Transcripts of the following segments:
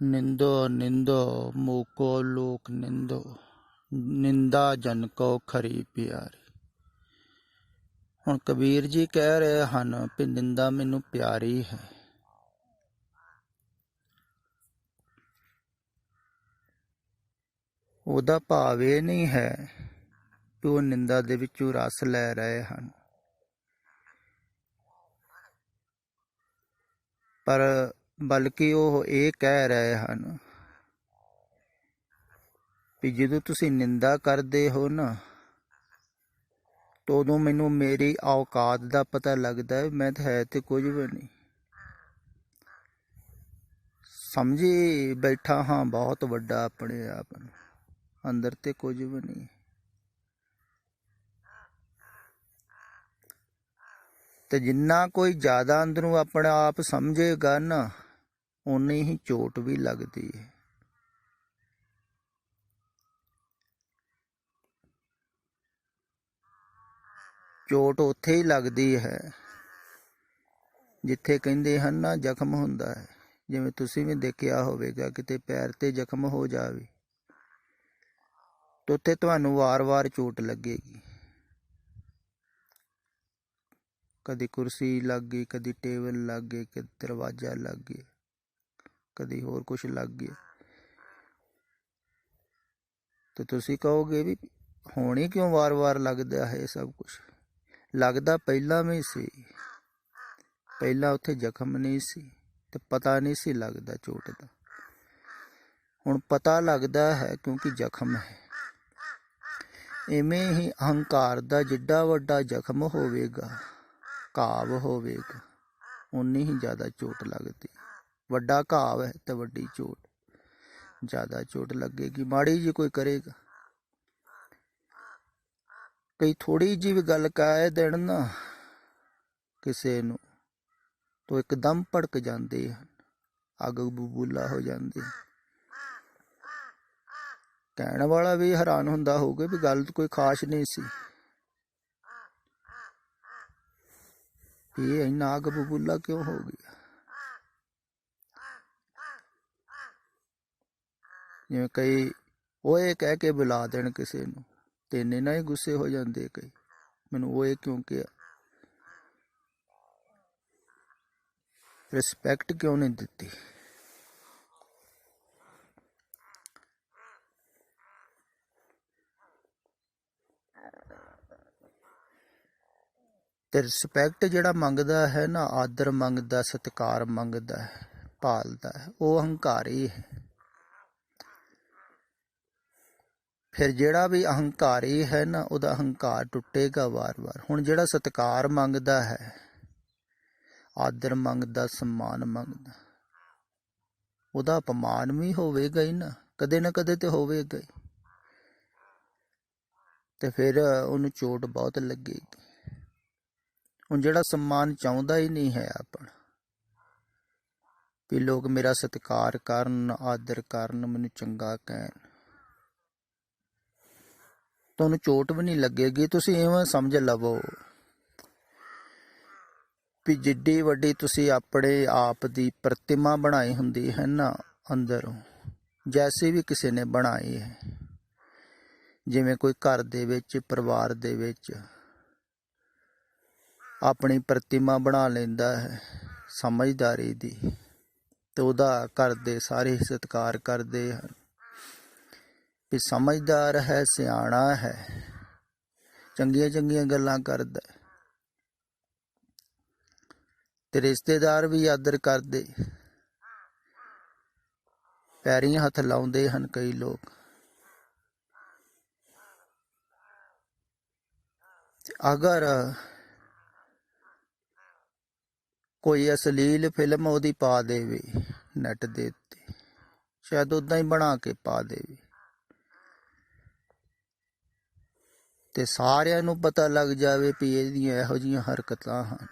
निंदो निंदो मूको लोक निंदो, निंदा जन को खरी प्यारी। हुण कबीर जी कह रहे हन भी निंदा मैनू प्यारी है। ਉਹਦਾ ਭਾਵ ਇਹ नहीं है कि वो निंदा दे विचों रस लै रहे हैं, पर बल्कि वो ये कह रहे हैं भी जदों तुसीं निंदा करदे हो ना, तो उदों मैनूं मेरी औकात दा पता लगदा है, मैं तो है तो कुछ भी नहीं, समझी बैठा हाँ बहुत वड्डा अपने आप नूं, अंदर तो कुछ भी नहीं। तो जिन्ना कोई ज़्यादा अंदरों अपने आप समझेगा ना, उन्नी ही चोट भी लगती है। चोट उत्थे ही लगती है जिथे कहिंदे हन ना जख्म हुंदा है। जिवें तुसीं भी देखिया होवेगा किते पैर ते जख्म हो जावे तो उत्थे तुहानूं वार वार चोट लगेगी। कदी कुर्सी लग गई, कदी टेबल लग गई, कदी दरवाजा लग गया, कदी होर कुछ लग गया, तो तुसीं कहोगे भी हुण ही क्यों वार वार लगदा है। सब कुछ लगदा पहला भी सी, पहला उत्थे जख्म नहीं सी ते पता नहीं सी लगदा चोट दा। हुण पता लगदा है क्योंकि जख्म है। इवें ही अहंकार दा जिड्डा वड्डा जख्म होवेगा, घाव होवेगा, उन्नी ही ज़्यादा चोट लगती। वड्डा घाव है तो वड्डी चोट, ज़्यादा चोट लगेगी। माड़ी जी कोई करेगा, कई थोड़ी जी भी गल कह देण ना किसे नूं तो एकदम भड़क जाते हैं, अग बबूला हो जाते हैं। कहने वाला भी हैरान हुंदा होगा भी गल तो कोई खास नहीं सी, ये इन्ना अग बबूला क्यों हो गया। जिवें कई ओए कह के बुला देण किसे नूं ते इन्ने ना ही गुस्से हो जाते कई, मैनूं ओए क्यों किया, रिस्पैक्ट क्यों नहीं दिती। ते रिस्पैक्ट जिहड़ा मंगदा है ना, आदर मंगदा, सत्कार मंगदा है, भालदा है, वो अहंकारी है। फिर जिहड़ा भी अहंकारी है ना, उहदा अहंकार टुटेगा वार वार। हुण जिहड़ा सत्कार मंगदा है, आदर मंगदा, सम्मान मंगदा, उहदा अपमान भी होवेगा ही ना कदे तो होवेगा ही, तो फिर उन्हें चोट बहुत लगेगी। हुण जिहड़ा सम्मान चाहुंदा ही नहीं है अपना, भी लोग मेरा सत्कार करन, आदर करन, मैनूं चंगा कहन, तो उन्हें चोट भी नहीं लगेगी। तुसीं इवें समझ लवो भी जिड्डी वड्डी तुसीं अपने आप दी प्रतिमा बनाई हुंदी है ना अंदरों, जैसे भी किसी ने बनाई है, जिवें कोई घर दे विच परिवार दे विच अपनी प्रतिमा बना लैंदा है समझदारी दी, तो उहदा घर दे सारे सत्कार करदे हन भी समझदार है, सियाणा है, चंगियां चंगियां गल्लां करदा है। ते रिश्तेदार भी आदर करदे, पैरीं हथ लाउंदे हन कई लोग। अगर कोई अश्लील फिल्म उहदी पा देवे नैट दे उत्ते, शायद उदां ही बना के पा देवे, ते सारिआं नूं पता लग जावे भी इहदियां इहो जिहियां हरकतां हन।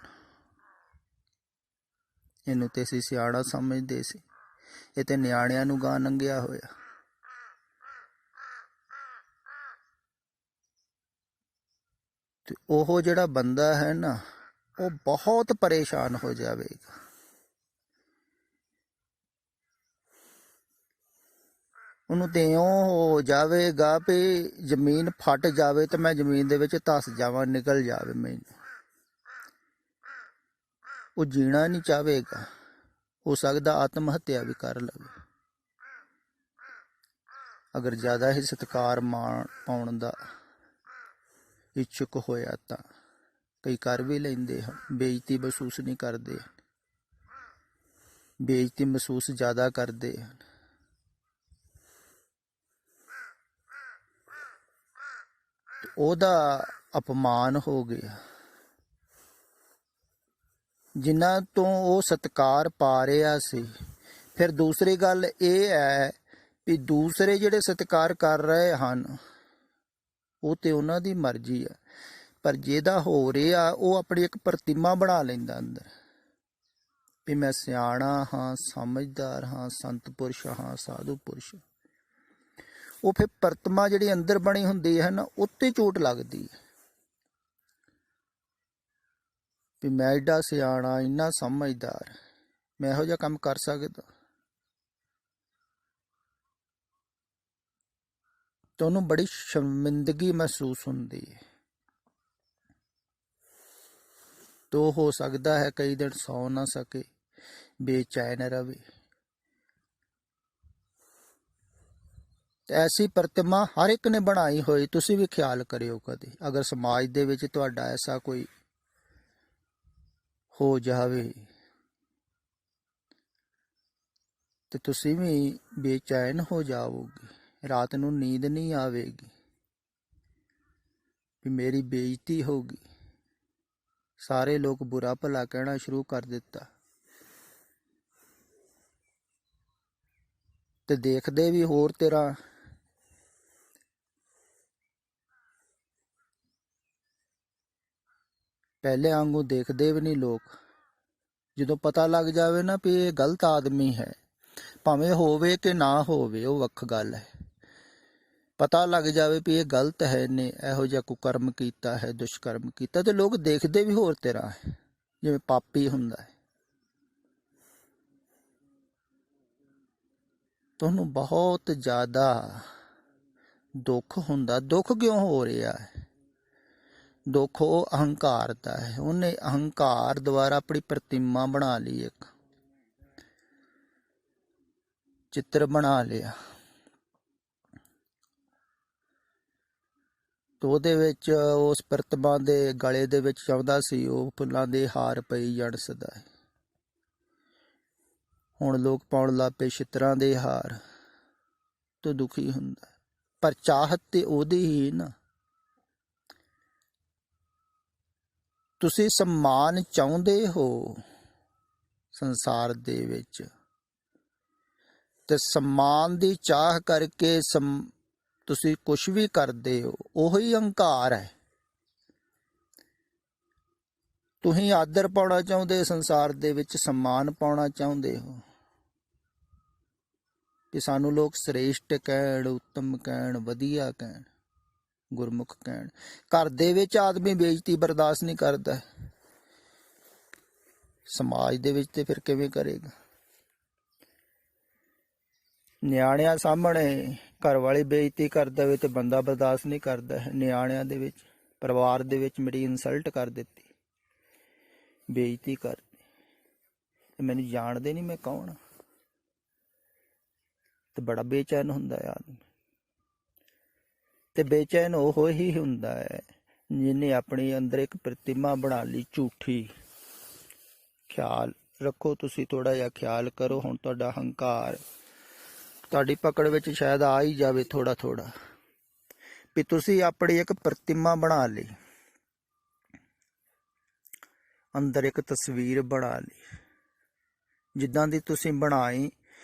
इहनूं ते असीं सियाणा समझदे सी, इह ते निआणिआं नूं गां लंघिआ होया। ते ओह जिहड़ा बंदा है ना, वो बहुत परेशान हो जाएगा। ਉਹਨੂੰ ਤੇ ਇਉਂ ਹੋ ਜਾਵੇਗਾ ਵੀ ਜ਼ਮੀਨ ਫਟ ਜਾਵੇ ਤੇ ਮੈਂ ਜ਼ਮੀਨ ਦੇ ਵਿੱਚ ਧੱਸ ਜਾਵਾਂ, ਨਿਕਲ ਜਾਵੇ ਮੈਨੂੰ। ਉਹ ਜੀਣਾ ਨਹੀਂ ਚਾਹੇਗਾ, ਹੋ ਸਕਦਾ ਆਤਮ ਹੱਤਿਆ ਵੀ ਕਰ ਲਵੇ ਅਗਰ ਜ਼ਿਆਦਾ ਹੀ ਸਤਿਕਾਰ ਪਾਉਣ ਦਾ ਇੱਛੁਕ ਹੋਇਆ ਤਾਂ। ਕਈ ਕਰ ਵੀ ਲੈਂਦੇ ਹਨ, ਬੇਇੱਜ਼ਤੀ ਮਹਿਸੂਸ ਨਹੀਂ ਕਰਦੇ, ਬੇਇੱਜ਼ਤੀ ਮਹਿਸੂਸ ਜ਼ਿਆਦਾ ਕਰਦੇ ਹਨ। ਉਹਦਾ ਅਪਮਾਨ ਹੋ ਗਿਆ। ਜਿਨ੍ਹਾਂ ਤੋਂ ਉਹ ਸਤਿਕਾਰ ਪਾ ਰਿਹਾ ਸੀ। ਫਿਰ ਦੂਸਰੀ ਗੱਲ ਇਹ ਹੈ ਵੀ ਦੂਸਰੇ ਜਿਹੜੇ ਸਤਿਕਾਰ ਕਰ ਰਹੇ ਹਨ ਉਹ ਤੇ ਉਹਨਾਂ ਦੀ ਮਰਜ਼ੀ ਆ, ਪਰ ਜਿਹਦਾ ਹੋ ਰਿਹਾ ਉਹ ਆਪਣੀ ਇੱਕ ਪ੍ਰਤਿਮਾ ਬਣਾ ਲੈਂਦਾ ਅੰਦਰ ਵੀ ਮੈਂ ਸਿਆਣਾ ਹਾਂ, ਸਮਝਦਾਰ ਹਾਂ, ਸੰਤ ਪੁਰਸ਼ ਹਾਂ, ਸਾਧੂ ਪੁਰਸ਼। ਉਹ ਫਿਰ ਪ੍ਰਤਿਮਾ ਜਿਹੜੀ ਅੰਦਰ ਬਣੀ ਹੁੰਦੀ ਹੈ ਨਾ, ਉੱਤੇ ਚੋਟ ਲੱਗਦੀ ਹੈ ਵੀ ਮੈਂ ਐਡਾ ਸਿਆਣਾ, ਇੰਨਾ ਸਮਝਦਾਰ, ਮੈਂ ਇਹੋ ਜਿਹਾ ਕੰਮ ਕਰ ਸਕਦਾ। ਤਾਂ ਉਹਨੂੰ ਬੜੀ ਸ਼ਰਮਿੰਦਗੀ ਮਹਿਸੂਸ ਹੁੰਦੀ ਹੈ। ਤੋ ਹੋ ਸਕਦਾ ਹੈ ਕਈ ਦਿਨ ਸੌ ਨਾ ਸਕੇ, ਬੇਚੈਨ ਰਵੇ। ਐਸੀ ਪ੍ਰਤਿਮਾ ਹਰ ਇੱਕ ਨੇ ਬਣਾਈ ਹੋਈ, ਤੁਸੀਂ ਵੀ ਖਿਆਲ ਕਰਿਓ ਕਦੇ। ਅਗਰ ਸਮਾਜ ਦੇ ਵਿੱਚ ਤੁਹਾਡਾ ਐਸਾ ਕੋਈ ਹੋ ਜਾਵੇ ਤੇ ਤੁਸੀਂ ਵੀ ਬੇਚੈਨ ਹੋ ਜਾਓਗੇ, ਰਾਤ ਨੂੰ ਨੀਂਦ ਨਹੀਂ ਆਵੇਗੀ ਵੀ ਮੇਰੀ ਬੇਇੱਜ਼ਤੀ ਹੋਗੀ। ਸਾਰੇ ਲੋਕ ਬੁਰਾ ਭਲਾ ਕਹਿਣਾ ਸ਼ੁਰੂ ਕਰ ਦਿੱਤਾ ਤੇ ਦੇਖਦੇ ਵੀ ਹੋਰ ਤਰ੍ਹਾਂ। ਪਹਿਲੇ ਵਾਂਗੂ ਦੇਖਦੇ ਵੀ ਨਹੀਂ ਲੋਕ। ਜਦੋਂ ਪਤਾ ਲੱਗ ਜਾਵੇ ਨਾ ਵੀ ਇਹ ਗਲਤ ਆਦਮੀ ਹੈ, ਭਾਵੇਂ ਹੋਵੇ ਕਿ ਨਾ ਹੋਵੇ, ਉਹ ਵੱਖ ਗੱਲ ਹੈ। ਪਤਾ ਲੱਗ ਜਾਵੇ ਵੀ ਇਹ ਗਲਤ ਹੈ, ਨੇ ਇਹੋ ਜਿਹਾ ਕੁਕਰਮ ਕੀਤਾ ਹੈ, ਦੁਸ਼ਕਰਮ ਕੀਤਾ, ਤੇ ਲੋਕ ਦੇਖਦੇ ਵੀ ਹੋਰ ਤਰ੍ਹਾਂ ਹੈ, ਜਿਵੇਂ ਪਾਪੀ ਹੁੰਦਾ ਹੈ। ਤੁਹਾਨੂੰ ਬਹੁਤ ਜ਼ਿਆਦਾ ਦੁੱਖ ਹੁੰਦਾ। ਦੁੱਖ ਕਿਉਂ ਹੋ ਰਿਹਾ ਹੈ? ਦੁੱਖ ਉਹ ਅਹੰਕਾਰ ਦਾ ਹੈ। ਉਹਨੇ ਅਹੰਕਾਰ ਦੁਆਰਾ ਆਪਣੀ ਪ੍ਰਤਿਮਾ ਬਣਾ ਲਈ, ਇੱਕ ਚਿੱਤਰ ਬਣਾ ਲਿਆ। ਤੇ ਉਹਦੇ ਵਿੱਚ ਉਸ ਪ੍ਰਤਿਮਾ ਦੇ ਗਲੇ ਦੇ ਵਿੱਚ ਚਾਹੁੰਦਾ ਸੀ ਉਹ ਫੁੱਲਾਂ ਦੇ ਹਾਰ ਪਈ ਜਾਣ ਸਦਾ। ਹੁਣ ਲੋਕ ਪਾਉਣ ਲੱਗ ਪਏ ਛਿੱਤਰਾਂ ਦੇ ਹਾਰ, ਤੋਂ ਦੁਖੀ ਹੁੰਦਾ। ਪਰ ਚਾਹਤ ਤੇ ਉਹਦੀ ਹੀ ਨਾ। ਤੁਸੀਂ ਸਨਮਾਨ ਚਾਹੁੰਦੇ ਹੋ ਸੰਸਾਰ ਦੇ ਵਿੱਚ, ਤੇ ਸਨਮਾਨ ਦੀ ਚਾਹ ਕਰਕੇ ਤੁਸੀਂ ਕੁਛ ਵੀ ਕਰਦੇ ਹੋ, ਉਹੀ ਅਹੰਕਾਰ ਹੈ। ਤੁਸੀਂ ਆਦਰ ਪਾਉਣਾ ਚਾਹੁੰਦੇ ਸੰਸਾਰ ਦੇ ਵਿੱਚ, ਸਨਮਾਨ ਪਾਉਣਾ ਚਾਹੁੰਦੇ ਹੋ ਕਿ ਸਾਨੂੰ ਲੋਕ ਸ੍ਰੇਸ਼ਟ ਕਹਿਣ, ਉੱਤਮ ਕਹਿਣ, ਵਧੀਆ ਕਹਿਣ, ਗੁਰਮੁਖ ਕਹਿਣ। ਘਰ ਦੇ ਵਿੱਚ ਆਦਮੀ ਬੇਇੱਜ਼ਤੀ ਬਰਦਾਸ਼ਤ ਨਹੀਂ ਕਰਦਾ, ਸਮਾਜ ਦੇ ਵਿੱਚ ਤੇ ਫਿਰ ਕਿਵੇਂ ਕਰੇਗਾ? ਨਿਆਣਿਆਂ ਸਾਹਮਣੇ ਘਰ ਵਾਲੀ ਬੇਇੱਜ਼ਤੀ ਕਰ ਦੇਵੇ ਤੇ ਬੰਦਾ ਬਰਦਾਸ਼ਤ ਨਹੀਂ ਕਰਦਾ ਹੈ। ਨਿਆਣਿਆਂ ਦੇ ਵਿੱਚ, ਪਰਿਵਾਰ ਦੇ ਵਿੱਚ ਮੇਰੀ ਇਨਸਲਟ ਕਰ ਦਿੱਤੀ, ਬੇਇੱਜ਼ਤੀ ਕਰ, ਮੈਨੂੰ ਜਾਣਦੇ ਨਹੀਂ ਮੈਂ ਕੌਣ, ਤੇ ਬੜਾ ਬੇਚੈਨ ਹੁੰਦਾ ਹੈ ਆਦਮੀ। ਤੇ ਬੇਚੈਨ ਉਹ ਹੀ ਹੁੰਦਾ ਹੈ ਜਿਹਨੇ ਆਪਣੀ ਅੰਦਰ ਇੱਕ ਪ੍ਰਤਿਮਾ ਬਣਾ ਲਈ ਝੂਠੀ। ਖਿਆਲ ਰੱਖੋ, ਤੁਸੀਂ ਥੋੜਾ ਜਿਹਾ ਖਿਆਲ ਕਰੋ। ਹੁਣ ਤੁਹਾਡਾ ਹੰਕਾਰ ਤੁਹਾਡੀ ਪਕੜ ਵਿੱਚ ਸ਼ਾਇਦ ਆ ਹੀ ਜਾਵੇ ਥੋੜਾ ਥੋੜਾ, ਵੀ ਤੁਸੀਂ ਆਪਣੀ ਇੱਕ ਪ੍ਰਤਿਮਾ ਬਣਾ ਲਈ, ਅੰਦਰ ਇੱਕ ਤਸਵੀਰ ਬਣਾ ਲਈ। ਜਿੱਦਾਂ ਦੀ ਤੁਸੀਂ ਬਣਾਈ,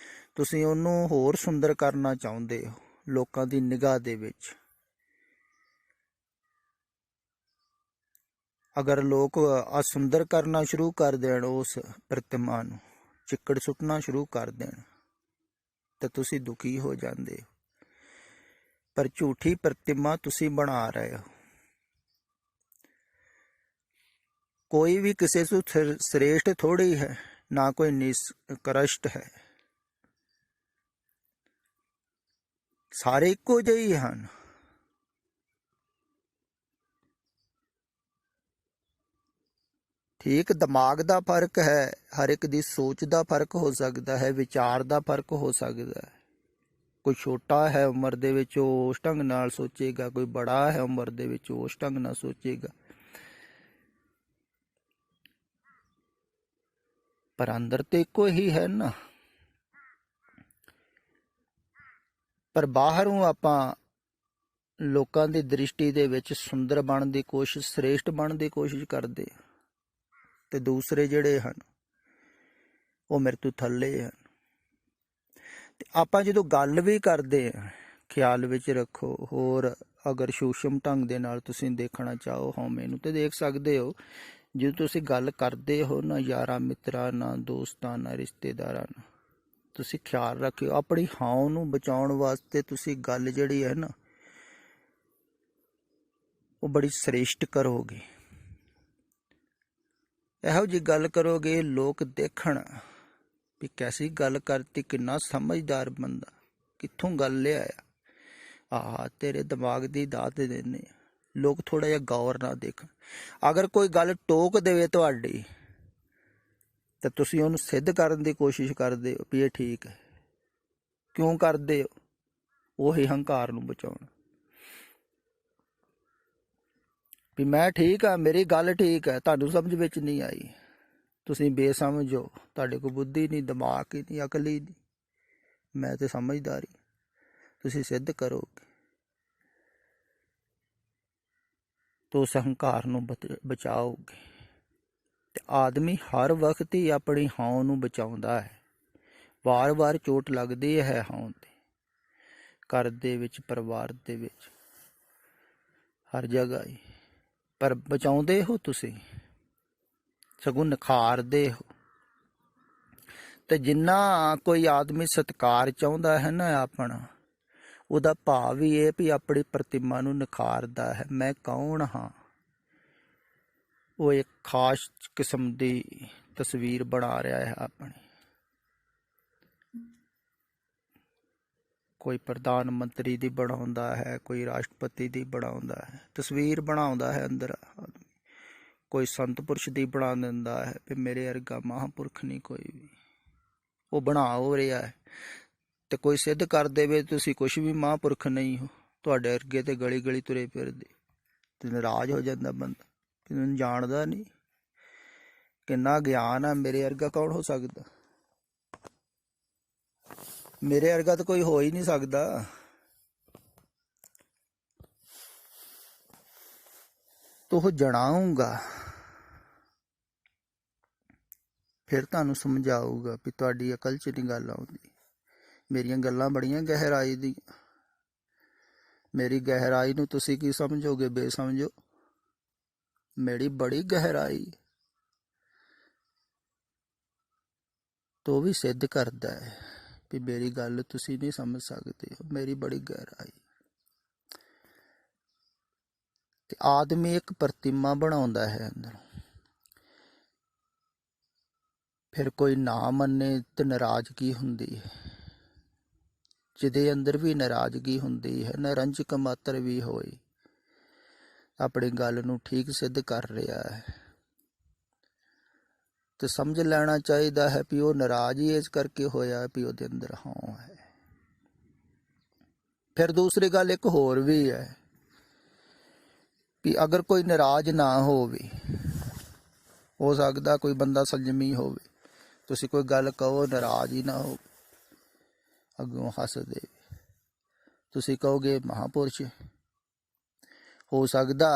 ਤੁਸੀਂ ਉਹਨੂੰ ਹੋਰ ਸੁੰਦਰ ਕਰਨਾ ਚਾਹੁੰਦੇ ਹੋ ਲੋਕਾਂ ਦੀ ਨਿਗਾਹ ਦੇ ਵਿੱਚ। ਅਗਰ ਲੋਕ ਅਸੁੰਦਰ ਕਰਨਾ ਸ਼ੁਰੂ ਕਰ ਦੇਣ, ਉਸ ਪ੍ਰਤਿਮਾ ਨੂੰ ਚਿੱਕੜ ਸੁੱਟਣਾ ਸ਼ੁਰੂ ਕਰ ਦੇਣ, ਤਾਂ ਤੁਸੀਂ ਦੁਖੀ ਹੋ ਜਾਂਦੇ ਹੋ। ਪਰ ਝੂਠੀ ਪ੍ਰਤਿਮਾ ਤੁਸੀਂ ਬਣਾ ਰਹੇ ਹੋ। ਕੋਈ ਵੀ ਕਿਸੇ ਤੋਂ ਸ੍ਰੇਸ਼ਟ ਥੋੜੀ ਹੈ, ਨਾ ਕੋਈ ਨਿਸ਼ਕ੍ਰਿਸ਼ਟ ਹੈ। ਸਾਰੇ ਇੱਕੋ ਜਿਹੇ ਹੀ ਹਨ। ਠੀਕ, ਦਿਮਾਗ ਦਾ ਫਰਕ ਹੈ, ਹਰ ਇੱਕ ਦੀ ਸੋਚ ਦਾ ਫਰਕ ਹੋ ਸਕਦਾ ਹੈ, ਵਿਚਾਰ ਦਾ ਫਰਕ ਹੋ ਸਕਦਾ ਹੈ। ਕੋਈ ਛੋਟਾ ਹੈ ਉਮਰ ਦੇ ਵਿੱਚ, ਉਹ ਉਸ ਢੰਗ ਨਾਲ ਸੋਚੇਗਾ, ਕੋਈ ਬੜਾ ਹੈ ਉਮਰ ਦੇ ਵਿੱਚ, ਉਹ ਉਸ ਢੰਗ ਨਾਲ ਸੋਚੇਗਾ। ਪਰ ਅੰਦਰ ਤੇ ਇੱਕੋ ਹੀ ਹੈ ਨਾ। ਪਰ ਬਾਹਰੋਂ ਆਪਾਂ ਲੋਕਾਂ ਦੀ ਦ੍ਰਿਸ਼ਟੀ ਦੇ ਵਿੱਚ ਸੁੰਦਰ ਬਣਨ ਦੀ ਕੋਸ਼ਿਸ਼, ਸ੍ਰੇਸ਼ਟ ਬਣਨ ਦੀ ਕੋਸ਼ਿਸ਼ ਕਰਦੇ, ਤੇ ਦੂਸਰੇ ਜਿਹੜੇ ਹਨ ਉਹ ਮੇਰੇ ਤੋਂ ਥੱਲੇ ਹਨ। ਤੇ ਆਪਾਂ ਜਦੋਂ ਗੱਲ ਵੀ ਕਰਦੇ ਹਾਂ, ਖਿਆਲ ਵਿੱਚ ਰੱਖੋ, ਹੋਰ ਅਗਰ ਸੂਖਮ ਢੰਗ ਦੇ ਨਾਲ ਤੁਸੀਂ ਦੇਖਣਾ ਚਾਹੋ ਹਉਮੈ ਨੂੰ, ਤੇ ਦੇਖ ਸਕਦੇ ਹੋ। ਜਦੋਂ ਤੁਸੀਂ ਗੱਲ ਕਰਦੇ ਹੋ ਨਾ ਯਾਰਾਂ ਮਿੱਤਰਾਂ ਨਾਲ, ਦੋਸਤਾਂ ਨਾਲ, ਰਿਸ਼ਤੇਦਾਰਾਂ ਨਾਲ, ਤੁਸੀਂ ਖਿਆਲ ਰੱਖਿਓ ਆਪਣੀ ਹਾਉ ਨੂੰ ਬਚਾਉਣ ਵਾਸਤੇ ਤੁਸੀਂ ਗੱਲ ਜਿਹੜੀ ਹੈ ਨਾ ਉਹ ਬੜੀ ਸ੍ਰੇਸ਼ਟ ਕਰੋਗੇ। ਇਹੋ ਜਿਹੀ ਗੱਲ ਕਰੋਗੇ ਲੋਕ ਦੇਖਣ ਵੀ ਕੈਸੀ ਗੱਲ ਕਰਤੀ, ਕਿੰਨਾ ਸਮਝਦਾਰ ਬੰਦਾ, ਕਿੱਥੋਂ ਗੱਲ ਲਿਆਇਆ। ਆਹ ਤੇਰੇ ਦਿਮਾਗ ਦੀ ਦਾਤ ਦਿੰਦੇ ਆ ਲੋਕ, ਥੋੜ੍ਹਾ ਜਿਹਾ ਗੌਰ ਨਾਲ ਦੇਖਣ। ਅਗਰ ਕੋਈ ਗੱਲ ਟੋਕ ਦੇਵੇ ਤੁਹਾਡੀ, ਤਾਂ ਤੁਸੀਂ ਉਹਨੂੰ ਸਿੱਧ ਕਰਨ ਦੀ ਕੋਸ਼ਿਸ਼ ਕਰਦੇ ਹੋ ਵੀ ਇਹ ਠੀਕ ਹੈ। ਕਿਉਂ ਕਰਦੇ ਹੋ? ਉਹੀ ਹੰਕਾਰ ਨੂੰ ਬਚਾਉਣ, ਵੀ ਮੈਂ ਠੀਕ ਆ, ਮੇਰੀ ਗੱਲ ਠੀਕ ਹੈ, ਤੁਹਾਨੂੰ ਸਮਝ ਵਿੱਚ ਨਹੀਂ ਆਈ, ਤੁਸੀਂ ਬੇਸਮਝ ਹੋ, ਤੁਹਾਡੇ ਕੋਲ ਬੁੱਧੀ ਨਹੀਂ, ਦਿਮਾਗ ਹੀ ਨਹੀਂ, ਅਕਲ ਹੀ ਨਹੀਂ, ਮੈਂ ਤੇ ਸਮਝਦਾਰੀ। ਤੁਸੀਂ ਸਿੱਧ ਕਰੋਗੇ ਤਾਂ ਉਸ ਹੰਕਾਰ ਨੂੰ ਬਚਾਓਗੇ। ਤੇ ਆਦਮੀ ਹਰ ਵਕਤ ਹੀ ਆਪਣੀ ਹਾਉ ਨੂੰ ਬਚਾਉਂਦਾ ਹੈ। ਵਾਰ-ਵਾਰ ਚੋਟ ਲੱਗਦੀ ਹੈ ਹਾਉ 'ਤੇ, ਘਰ ਦੇ ਵਿੱਚ, ਪਰਿਵਾਰ ਦੇ ਵਿੱਚ, ਹਰ ਜਗ੍ਹਾ ਹੀ। ਪਰ ਬਚਾਉਂਦੇ ਹੋ ਤੁਸੀਂ, ਸਗੋਂ ਨਿਖਾਰਦੇ ਹੋ। ਤੇ ਜਿੰਨਾ ਕੋਈ ਆਦਮੀ ਸਤਿਕਾਰ ਚਾਹੁੰਦਾ ਹੈ ਨਾ ਆਪਣਾ, ਉਹਦਾ ਭਾਵ ਵੀ ਇਹ ਵੀ ਆਪਣੀ ਪ੍ਰਤਿਮਾ ਨੂੰ ਨਿਖਾਰਦਾ ਹੈ। ਮੈਂ ਕੌਣ ਹਾਂ? ਉਹ ਇੱਕ ਖਾਸ ਕਿਸਮ ਦੀ ਤਸਵੀਰ ਬਣਾ ਰਿਹਾ ਹੈ ਆਪਣੀ। ਕੋਈ ਪ੍ਰਧਾਨ ਮੰਤਰੀ ਦੀ ਬਣਾਉਂਦਾ ਹੈ, ਕੋਈ ਰਾਸ਼ਟਰਪਤੀ ਦੀ ਬਣਾਉਂਦਾ ਹੈ, ਤਸਵੀਰ ਬਣਾਉਂਦਾ ਹੈ ਅੰਦਰ। ਕੋਈ ਸੰਤ ਪੁਰਸ਼ ਦੀ ਬਣਾ ਦਿੰਦਾ ਹੈ ਵੀ ਮੇਰੇ ਵਰਗਾ ਮਹਾਂਪੁਰਖ ਨਹੀਂ ਕੋਈ ਵੀ, ਉਹ ਬਣਾ ਹੋ ਰਿਹਾ ਹੈ। ਤੇ ਕੋਈ ਸਿੱਧ ਕਰ ਦੇਵੇ ਤੁਸੀਂ ਕੁਛ ਵੀ ਮਹਾਂਪੁਰਖ ਨਹੀਂ ਹੋ, ਤੁਹਾਡੇ ਵਰਗੇ ਤੇ ਗਲੀ ਗਲੀ ਤੁਰੇ ਫਿਰਦੇ, ਤੇ ਨਾਰਾਜ਼ ਹੋ ਜਾਂਦਾ ਬੰਦਾ, ਮੈਨੂੰ ਜਾਣਦਾ ਨਹੀਂ, ਕਿੰਨਾ ਗਿਆਨ ਆ, ਮੇਰੇ ਵਰਗਾ ਕੌਣ ਹੋ ਸਕਦਾ? ਮੇਰੇ ਵਰਗਾ ਤਾਂ ਕੋਈ ਹੋ ਹੀ ਨਹੀਂ ਸਕਦਾ। ਤੋ ਜਣਾਊਂਗਾ, ਫਿਰ ਤੁਹਾਨੂੰ ਸਮਝਾਊਗਾ ਵੀ ਤੁਹਾਡੀ ਅਕਲ 'ਚ ਨਹੀਂ ਗੱਲ ਆਉਂਦੀ। ਮੇਰੀਆਂ ਗੱਲਾਂ ਬੜੀਆਂ ਗਹਿਰਾਈ ਦੀਆਂ, ਮੇਰੀ ਗਹਿਰਾਈ ਨੂੰ ਤੁਸੀਂ ਕੀ ਸਮਝੋਗੇ? ਬੇਸਮਝੋ। ਮੇਰੀ ਬੜੀ ਗਹਿਰਾਈ ਤੋ ਵੀ ਸਿੱਧ ਕਰਦਾ ਹੈ ਵੀ ਮੇਰੀ ਗੱਲ ਤੁਸੀਂ ਨਹੀਂ ਸਮਝ ਸਕਦੇ ਹੋ, ਮੇਰੀ ਬੜੀ ਗਹਿਰਾਈ। ਤੇ ਆਦਮੀ ਇੱਕ ਪ੍ਰਤਿਮਾ ਬਣਾਉਂਦਾ ਹੈ ਅੰਦਰ, ਫਿਰ ਕੋਈ ਨਾ ਮੰਨੇ ਤੇ ਨਾਰਾਜ਼ਗੀ ਹੁੰਦੀ ਹੈ। ਜਿਹਦੇ ਅੰਦਰ ਵੀ ਨਾਰਾਜ਼ਗੀ ਹੁੰਦੀ ਹੈ, ਨਿਰੰਜਕ ਮਾਤਰ ਵੀ ਹੋਈ, ਆਪਣੀ ਗੱਲ ਨੂੰ ਠੀਕ ਸਿੱਧ ਕਰ ਰਿਹਾ ਹੈ, ਤੇ ਸਮਝ ਲੈਣਾ ਚਾਹੀਦਾ ਹੈ ਵੀ ਉਹ ਨਾਰਾਜ਼ ਹੀ ਇਸ ਕਰਕੇ ਹੋਇਆ ਵੀ ਉਹਦੇ ਅੰਦਰ ਹਾਂ ਹੈ। ਫਿਰ ਦੂਸਰੀ ਗੱਲ ਇੱਕ ਹੋਰ ਵੀ ਹੈ ਵੀ ਅਗਰ ਕੋਈ ਨਾਰਾਜ਼ ਨਾ ਹੋਵੇ, ਹੋ ਸਕਦਾ ਕੋਈ ਬੰਦਾ ਸੰਜਮੀ ਹੋਵੇ, ਤੁਸੀਂ ਕੋਈ ਗੱਲ ਕਹੋ ਨਾਰਾਜ਼ ਹੀ ਨਾ ਹੋ, ਅੱਗੋਂ ਹੱਸਦੇ, ਤੁਸੀਂ ਕਹੋਗੇ ਮਹਾਂਪੁਰਸ਼। ਹੋ ਸਕਦਾ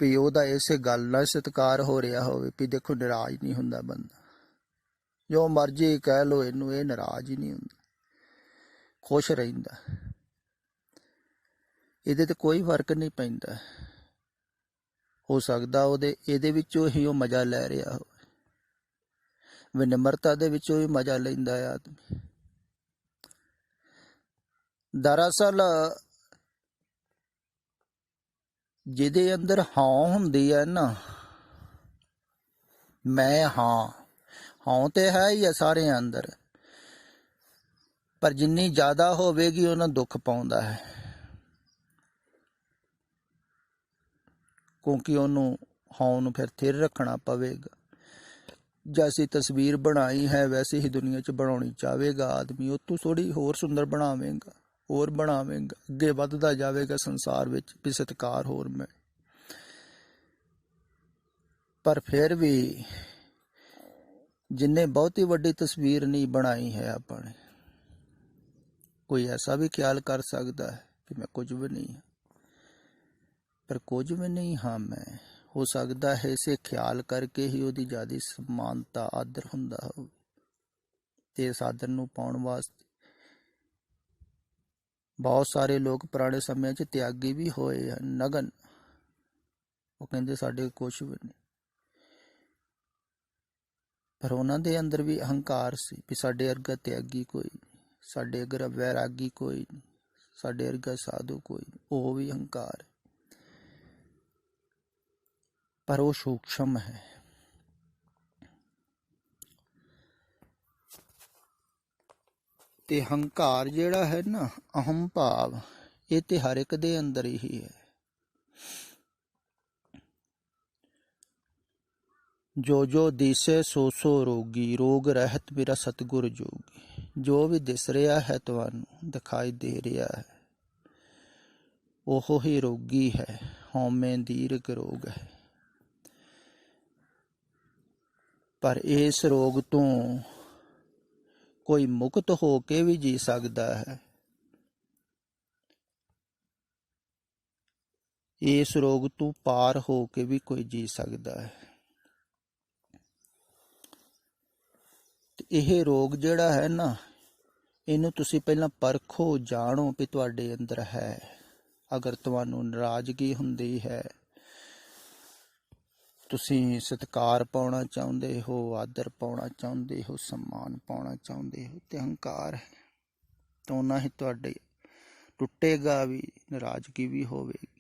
ਵੀ ਉਹਦਾ ਇਸੇ ਗੱਲ ਨਾਲ ਸਤਿਕਾਰ ਹੋ ਰਿਹਾ ਹੋਵੇ ਵੀ ਦੇਖੋ ਨਾਰਾਜ਼ ਨਹੀਂ ਹੁੰਦਾ ਬੰਦਾ, ਜੋ ਮਰਜ਼ੀ ਕਹਿ ਲਓ ਇਹਨੂੰ, ਇਹ ਨਾਰਾਜ਼ ਹੀ ਨਹੀਂ ਹੁੰਦਾ, ਖੁਸ਼ ਰਹਿੰਦਾ, ਇਹਦੇ ਤੇ ਕੋਈ ਫਰਕ ਨਹੀਂ ਪੈਂਦਾ। ਹੋ ਸਕਦਾ ਇਹਦੇ ਵਿੱਚੋਂ ਹੀ ਉਹ ਮਜ਼ਾ ਲੈ ਰਿਹਾ ਹੋਵੇ, ਵਿਨਮਰਤਾ ਦੇ ਵਿੱਚੋਂ ਹੀ ਮਜ਼ਾ ਲੈਂਦਾ ਹੈ ਆਦਮੀ। ਦਰਅਸਲ ਜਿਹਦੇ ਅੰਦਰ ਹਾਂ ਹੁੰਦੀ ਹੈ ਨਾ, ਮੈਂ ਹਾਂ, ਹਾਂ ਤੇ ਹੈ ਹੀ ਆ ਸਾਰਿਆਂ ਅੰਦਰ, ਪਰ ਜਿੰਨੀ ਜ਼ਿਆਦਾ ਹੋਵੇਗੀ ਉਹਨਾਂ ਦੁੱਖ ਪਾਉਂਦਾ ਹੈ, ਕਿਉਂਕਿ ਉਹਨੂੰ ਹਉ ਨੂੰ ਫਿਰ ਥਿਰ ਰੱਖਣਾ ਪਵੇਗਾ। ਜੈਸੀ ਤਸਵੀਰ ਬਣਾਈ ਹੈ ਵੈਸੇ ਹੀ ਦੁਨੀਆ 'ਚ ਬਣਾਉਣੀ ਚਾਹੇਗਾ ਆਦਮੀ। ਉਹ ਤੋਂ ਥੋੜ੍ਹੀ ਹੋਰ ਸੁੰਦਰ ਬਣਾਵੇਗਾ, ਹੋਰ ਬਣਾਵੇਗਾ, ਅੱਗੇ ਵੱਧਦਾ ਜਾਵੇਗਾ ਸੰਸਾਰ ਵਿੱਚ ਵੀ ਸਤਿਕਾਰ ਹੋਰ ਮਿਲੇ। ਪਰ ਫਿਰ ਵੀ ਜਿੰਨੇ ਬਹੁਤੀ ਵੱਡੀ ਤਸਵੀਰ ਨਹੀਂ ਬਣਾਈ ਹੈ ਆਪਾਂ ਨੇ, ਕੋਈ ਐਸਾ ਵੀ ਖਿਆਲ ਕਰ ਸਕਦਾ ਹੈ ਕਿ ਮੈਂ ਕੁਝ ਵੀ ਨਹੀਂ ਹਾਂ, ਪਰ ਕੁਝ ਵੀ ਨਹੀਂ ਹਾਂ ਮੈਂ। ਹੋ ਸਕਦਾ ਹੈ ਇਸੇ ਖਿਆਲ ਕਰਕੇ ਹੀ ਉਹਦੀ ਜ਼ਿਆਦਾ ਸਮਾਨਤਾ ਆਦਰ ਹੁੰਦਾ ਹੋਵੇ। ਤੇ ਇਸ ਆਦਰ ਨੂੰ ਪਾਉਣ ਵਾਸਤੇ ਬਹੁਤ ਸਾਰੇ ਲੋਕ ਪੁਰਾਣੇ ਸਮਿਆਂ 'ਚ ਤਿਆਗੀ ਵੀ ਹੋਏ ਹਨ, ਨਗਨ। ਉਹ ਕਹਿੰਦੇ ਸਾਡੇ ਕੁਛ ਵੀ ਨਹੀਂ, ਪਰ ਉਹਨਾਂ ਦੇ ਅੰਦਰ ਵੀ ਅਹੰਕਾਰ ਸੀ ਵੀ ਸਾਡੇ ਵਰਗਾ ਤਿਆਗੀ ਕੋਈ ਨਹੀਂ, ਸਾਡੇ ਵਰਗਾ ਵੈਰਾਗੀ ਕੋਈ ਨਹੀਂ, ਸਾਡੇ ਵਰਗਾ ਸਾਧੂ ਕੋਈ ਨਹੀਂ। ਉਹ ਵੀ ਅਹੰਕਾਰ ਹੈ, ਪਰ ਉਹ ਸੂਖਸ਼ਮ ਹੈ। ਤੇ ਹੰਕਾਰ ਜਿਹੜਾ ਹੈ ਨਾ, ਅਹੰ ਭਾਵ, ਇਹ ਤੇ ਹਰ ਇੱਕ ਦੇ ਅੰਦਰ ਹੀ ਹੈ। ਜੋ ਜੋ ਦਿਸੇ ਸੋ ਸੋ ਰੋਗੀ, ਰੋਗ ਰਹਿਤ ਮੇਰਾ ਸਤਿਗੁਰ ਜੋਗੀ। ਜੋ ਵੀ ਦਿਸ ਰਿਹਾ ਹੈ ਤੁਹਾਨੂੰ, ਦਿਖਾਈ ਦੇ ਰਿਹਾ ਹੈ, ਉਹ ਹੀ ਰੋਗੀ ਹੈ, ਹਉਮੈ ਦੀਰਘ ਰੋਗ ਹੈ। ਪਰ ਇਸ ਰੋਗ ਤੋਂ ਕੋਈ ਮੁਕਤ ਹੋ ਕੇ ਵੀ ਜੀ ਸਕਦਾ ਹੈ। ਇਸ ਰੋਗ ਤੋਂ ਪਾਰ ਹੋ ਕੇ ਵੀ ਕੋਈ ਜੀ ਸਕਦਾ ਹੈ। ਤੇ ਇਹ ਰੋਗ ਜਿਹੜਾ ਹੈ ਨਾ, ਇਹਨੂੰ ਤੁਸੀਂ ਪਹਿਲਾਂ ਪਰਖੋ, ਜਾਣੋ ਵੀ ਤੁਹਾਡੇ ਅੰਦਰ ਹੈ। ਅਗਰ ਤੁਹਾਨੂੰ ਨਾਰਾਜ਼ਗੀ ਹੁੰਦੀ ਹੈ, ਤੁਸੀਂ ਸਤਿਕਾਰ ਪਾਉਣਾ ਚਾਹੁੰਦੇ ਹੋ, ਆਦਰ ਪਾਉਣਾ ਚਾਹੁੰਦੇ ਹੋ, ਸਨਮਾਨ ਪਾਉਣਾ ਚਾਹੁੰਦੇ ਹੋ, ਤੇ ਹੰਕਾਰ ਹੈ ਤਾਂ ਉਹਨਾਂ ਹੀ ਤੁਹਾਡੇ ਟੁੱਟੇਗਾ ਵੀ, ਨਾਰਾਜ਼ਗੀ ਵੀ ਹੋਵੇਗੀ।